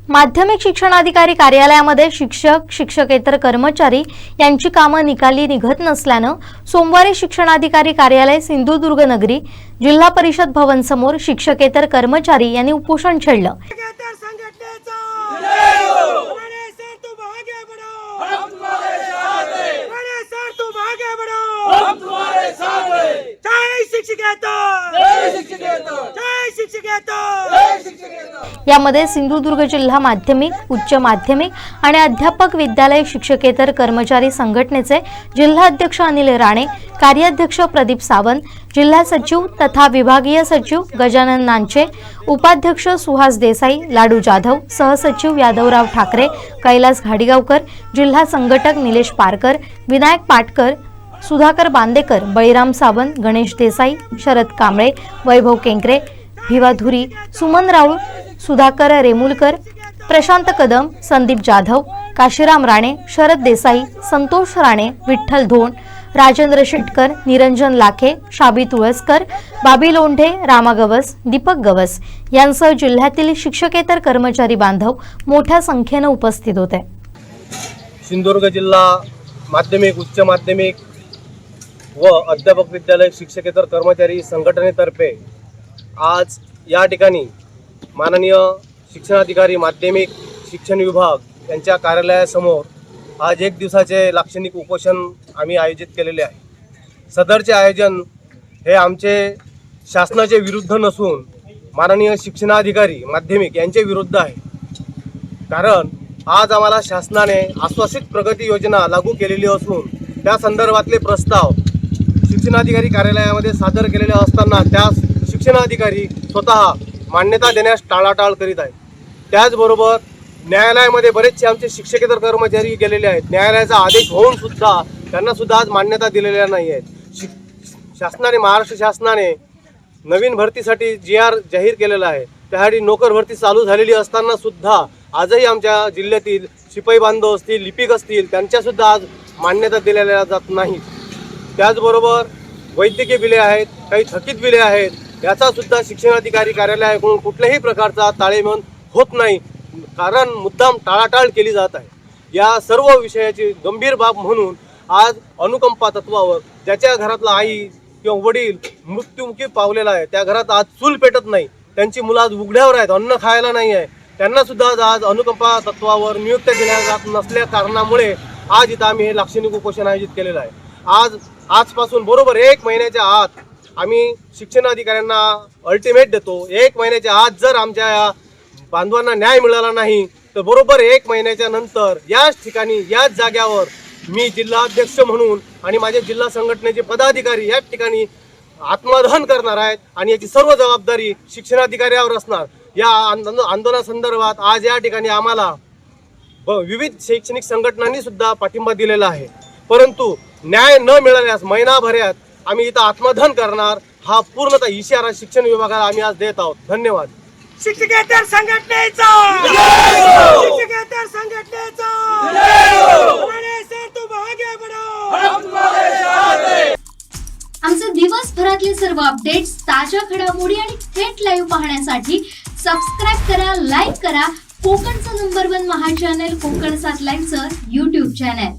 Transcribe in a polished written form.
माध्यमिक शिक्षणाधिकारी कार्यालयामध्ये शिक्षक शिक्षकेतर कर्मचारी यांची कामं निकाली निघत नसल्यानं सोमवारी शिक्षणाधिकारी कार्यालय सिंधुदुर्ग नगरी जिल्हा परिषद भवन समोर शिक्षकेतर कर्मचारी यांनी उपोषण छेडलं। यामध्ये सिंधुदुर्ग जिल्हा माध्यमिक, उच्च माध्यमिक आणि अध्यापक विद्यालय शिक्षकेतर कर्मचारी संघटनेचे जिल्हा अध्यक्ष अनिल राणे, कार्याध्यक्ष प्रदीप सावंत, जिल्हा सचिव तथा विभागीय सचिव गजानन नांचे, उपाध्यक्ष सुहास देसाई, लाडू जाधव, सहसचिव यादवराव ठाकरे, कैलास घाडीगावकर, जिल्हा संघटक निलेश पारकर, विनायक पाटकर, सुधाकर बांदेकर, बळीराम सावंत, गणेश देसाई, शरद कांबळे, वैभव केंकरे, भिवा धुरी, सुमन राऊळ, सुधाकर रेमुलकर, प्रशांत कदम, संदीप जाधव, काशीराम राणे, शरद देसाई, संतोष राणे, विठ्ठल धोण, राजेंद्र शेटकर, निरंजन लाखे, शाबी तुळसकर, बाबी लोंढे, रामा गवस, दीपक गवस यांसह जिल्ह्यातील शिक्षकेतर कर्मचारी बांधव मोठ्या संख्येने उपस्थित होते। सिंधुदुर्ग जिल्हा माध्यमिक, उच्च माध्यमिक व अध्यापक विद्यालय शिक्षकेतर कर्मचारी संघटनेतर्फे आज या ठिकाणी माननीय शिक्षणाधिकारी माध्यमिक शिक्षण विभाग यांच्या कार्यालयासमोर आज एक दिवसाचे लाक्षणिक उपोषण आम्ही आयोजित केलेले आहे। सदरचे आयोजन हे आमचे शासनाचे विरुद्ध नसून माननीय शिक्षणाधिकारी माध्यमिक यांचे विरुद्ध आहे। कारण आज आम्हाला शासनाने आश्वासित प्रगती योजना लागू केलेली असून त्या संदर्भातले प्रस्ताव शिक्षणाधिकारी कार्यालयामध्ये सादर केलेले असताना त्या शिक्षणाधिकारी स्वतः मान्यता देण्यास टाळाटाळ करीत आहेत। त्याचबरोबर न्यायालयामध्ये बरेचसे आमचे शिक्षकेतर कर्मचारी गेलेले आहेत। न्यायालयाचा आदेश होऊन सुद्धा त्यांना सुद्धा आज मान्यता दिलेल्या नाही आहेत। शासनाने, महाराष्ट्र शासनाने नवीन भरतीसाठी GR जाहीर केलेला आहे। त्यासाठी नोकर भरती चालू झालेली असताना सुद्धा आजही आमच्या जिल्ह्यातील शिपाई बांधव असतील, लिपिक असतील, त्यांच्यासुद्धा आज मान्यता दिलेल्या जात नाही। त्याचबरोबर वैद्यकीय बिले आहेत, काही थकीत बिले आहेत, याचा सुद्धा शिक्षणाधिकारी कार्यालयाकडून कुठल्याही प्रकारचा ताळेबंद होत नाही। कारण मुद्दाम टाळाटाळ केली जात आहे। या सर्व विषयाची गंभीर बाब म्हणून आज अनुकंपा तत्वावर ज्याच्या घरातला आई किंवा वडील मृत्युमुखी पावलेला आहे, त्या घरात आज चूल पेटत नाही, त्यांची मुलं आज उघड्यावर आहेत, अन्न खायला नाही आहे, त्यांना सुद्धा आज अनुकंपा तत्वावर नियुक्त्या दिल्या जात नसल्या कारणामुळे आज इथं आम्ही हे लाक्षणिक उपोषण आयोजित केलेलं आहे। आजपासून बरोबर 1 महिन्याच्या आत आम्ही शिक्षणाधिकाऱ्यांना अल्टिमेट देतो। 1 महिन्याच्या आत जर आमच्या या बांधवांना न्याय मिळाला नाही तर बरोबर 1 महिन्याच्या नंतर याच ठिकाणी, याच जाग्यावर मी जिल्हा अध्यक्ष म्हणून आणि माझे जिल्हा संघटनेचे पदाधिकारी याच ठिकाणी आत्मदहन करणार आहेत आणि याची सर्व जबाबदारी शिक्षणाधिकाऱ्यावर असणार। या आंदोलनासंदर्भात आज या ठिकाणी आम्हाला विविध शैक्षणिक संघटनांनी सुद्धा पाठिंबा दिलेला आहे। परंतु न्याय न मिळाल्यास महिनाभरात आम्ही इथं आत्मदहन करणार, हा पूर्णतः इशारा शिक्षण विभागाला आम्ही आज देत आहोत। धन्यवाद। शिक्षकेतर संघटनेचा शिक्षकेतर संघटनेचा आमचे दिवसभरातले सर्व अपडेट्स, ताज्या घडामोडी आणि थेट लाईव्ह पाहण्यासाठी सबस्क्राईब करा, लाईक करा कोकणचं नंबर 1 महा चॅनल कोकण 7 लाईव्हचं YouTube चॅनल।